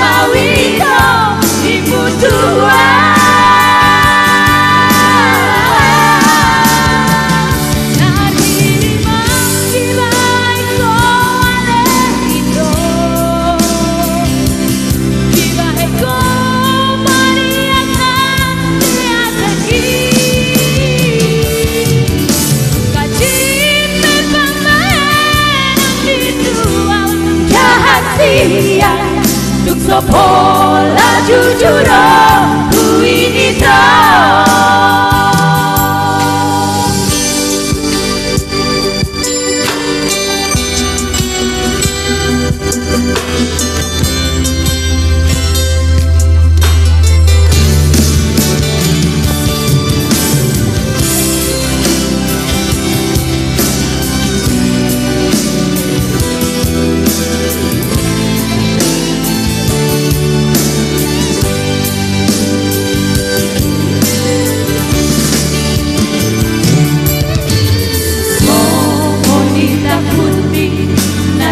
ngawito dibutuhan. Tuk sopo laju juro kuinito.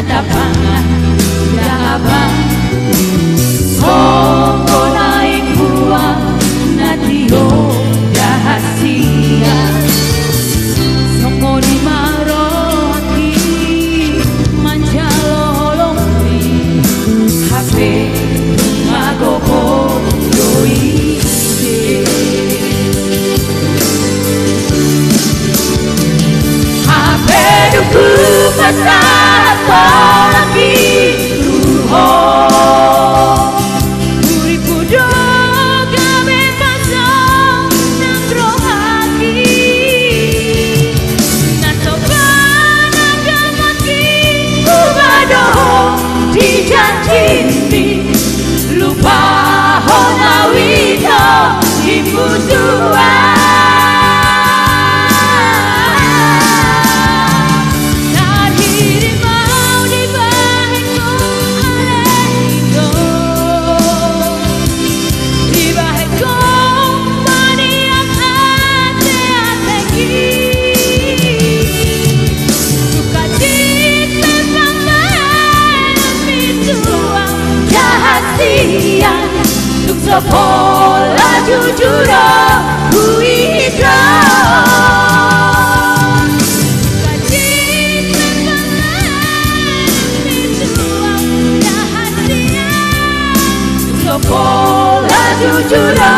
Tapangan dahabang soko naik buang natio rahasia soko di maroti manjalolongri HP ngagogo doi HP duku pasang lagi ruho uripu doga bebasong nangro haki natokan agamaki ubadoho dijanjini lupa honawito dibutuhan. Tuk sopo laju juro kuinito. Kajit membangun pintuang rahasia. Tuk sopo laju juro